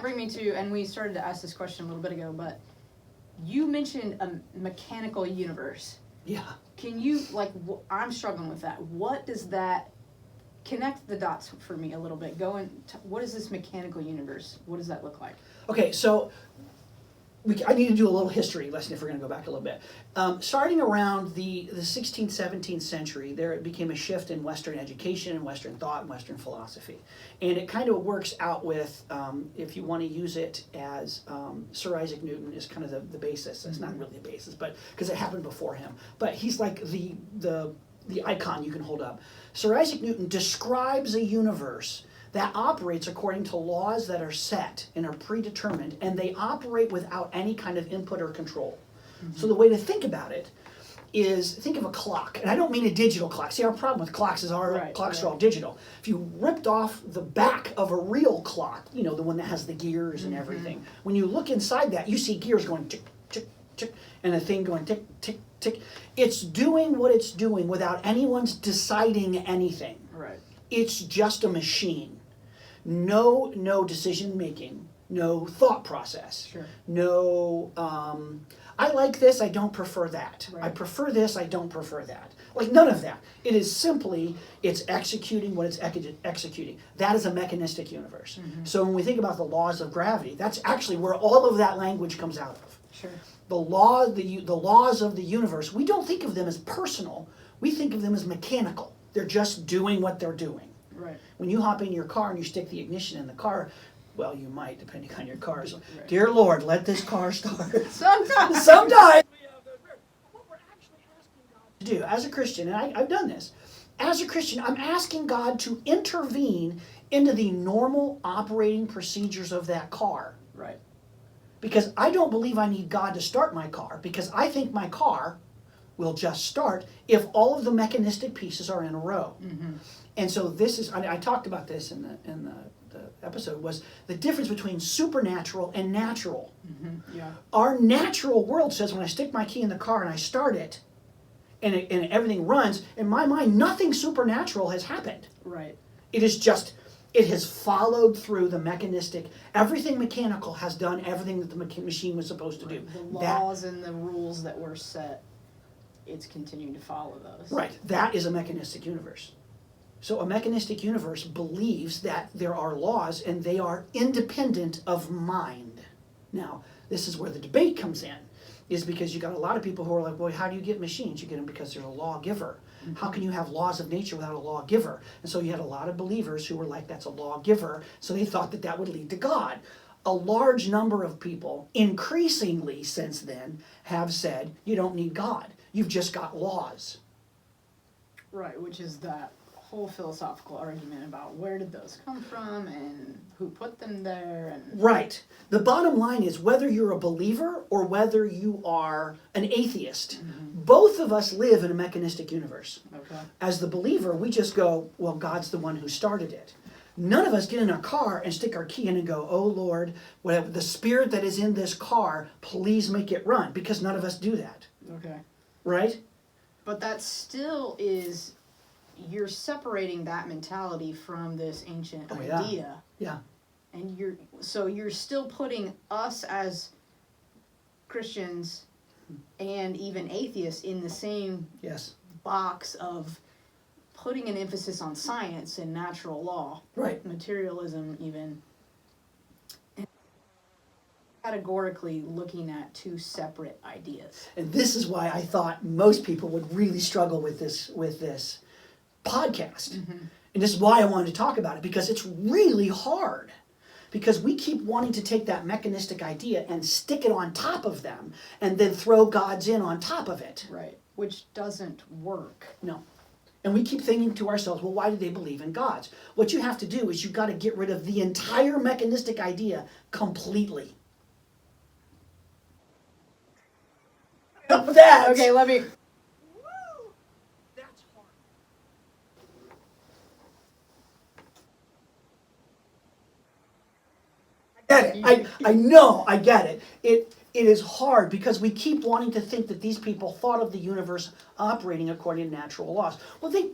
bring me to, and we started to ask this question a little bit ago, but you mentioned a mechanical universe. Yeah. Can you, like, I'm struggling with that. What does that, connect the dots for me a little bit. What is this mechanical universe? What does that look like? Okay, so I need to do a little history lesson if we're going to go back a little bit. Starting around the 16th, 17th century, there became a shift in Western education and Western thought and Western philosophy. And it kind of works out with, if you want to use it as Sir Isaac Newton is kind of the basis. It's not really the basis, but because it happened before him. But he's like the icon you can hold up. Sir Isaac Newton describes a universe that operates according to laws that are set and are predetermined, and they operate without any kind of input or control. Mm-hmm. So the way to think about it is, think of a clock, and I don't mean a digital clock. See, our problem with clocks is our clocks are all digital. If you ripped off the back of a real clock, the one that has the gears and everything, when you look inside that, you see gears going tick, tick, tick, and a thing going tick, tick, tick. It's doing what it's doing without anyone's deciding anything. Right. It's just a machine. No decision making, no thought process. Sure. No, I like this, I don't prefer that. Right. I prefer this, I don't prefer that. Like none of that. It is simply, it's executing what it's executing. That is a mechanistic universe. Mm-hmm. So when we think about the laws of gravity, that's actually where all of that language comes out of. Sure. The laws of the universe, we don't think of them as personal, we think of them as mechanical. They're just doing what they're doing. Right. When you hop in your car and you stick the ignition in the car, well, you might, depending on your car. So, right. Dear Lord, let this car start. Sometimes. What we're actually asking God to do as a Christian, and I've done this, as a Christian, I'm asking God to intervene into the normal operating procedures of that car. Right. Because I don't believe I need God to start my car, because I think my car will just start if all of the mechanistic pieces are in a row. Mm-hmm. And so this is, I talked about this in the episode, was the difference between supernatural and natural. Mm-hmm. Yeah. Our natural world says when I stick my key in the car and I start it, and everything runs, in my mind, nothing supernatural has happened. Right. It is just, it has followed through the mechanistic, everything mechanical has done everything that the machine was supposed to do. The laws and the rules that were set, it's continuing to follow those. Right. That is a mechanistic universe. So a mechanistic universe believes that there are laws and they are independent of mind. Now, this is where the debate comes in, is because you got a lot of people who are like, well, how do you get machines? You get them because there's a lawgiver. Mm-hmm. How can you have laws of nature without a lawgiver? And so you had a lot of believers who were like, that's a lawgiver, so they thought that that would lead to God. A large number of people, increasingly since then, have said, you don't need God. You've just got laws. Right, which is that whole philosophical argument about where did those come from and who put them there. And right. The bottom line is whether you're a believer or whether you are an atheist, both of us live in a mechanistic universe. Okay. As the believer, we just go, well, God's the one who started it. None of us get in our car and stick our key in and go, oh Lord, whatever the spirit that is in this car, please make it run, because none of us do that. Okay. Right? But that still is, you're separating that mentality from this ancient idea. Yeah. And you're still putting us as Christians and even atheists in the same box of putting an emphasis on science and natural law. Right. Materialism even. And categorically looking at two separate ideas. And this is why I thought most people would really struggle with this podcast. Mm-hmm. And this is why I wanted to talk about it, because it's really hard. Because we keep wanting to take that mechanistic idea and stick it on top of them and then throw God's in on top of it. Right. Which doesn't work. No. And we keep thinking to ourselves, well, why do they believe in gods? What you have to do is you've got to get rid of the entire mechanistic idea completely. That. Okay, let me... That's hard. I get it. I know, I get it. It is hard because we keep wanting to think that these people thought of the universe operating according to natural laws. Well, they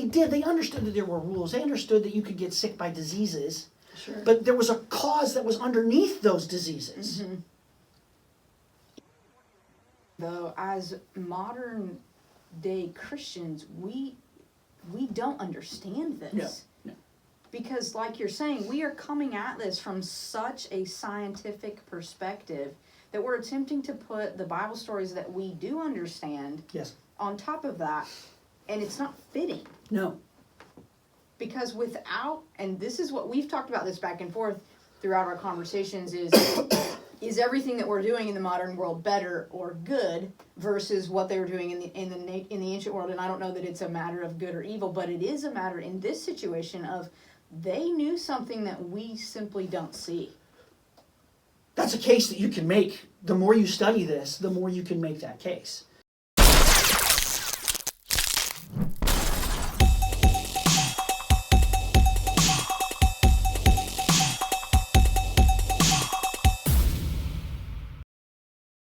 did. They understood that there were rules. They understood that you could get sick by diseases. Sure. But there was a cause that was underneath those diseases. Mm-hmm. Though, as modern day Christians, we don't understand this. No. Because, like you're saying, we are coming at this from such a scientific perspective that we're attempting to put the Bible stories that we do understand on top of that, and it's not fitting. No. Because without, and this is what we've talked about this back and forth throughout our conversations, is everything that we're doing in the modern world better or good versus what they were doing in the ancient world? And I don't know that it's a matter of good or evil, but it is a matter in this situation of they knew something that we simply don't see. That's a case that you can make. The more you study this, the more you can make that case.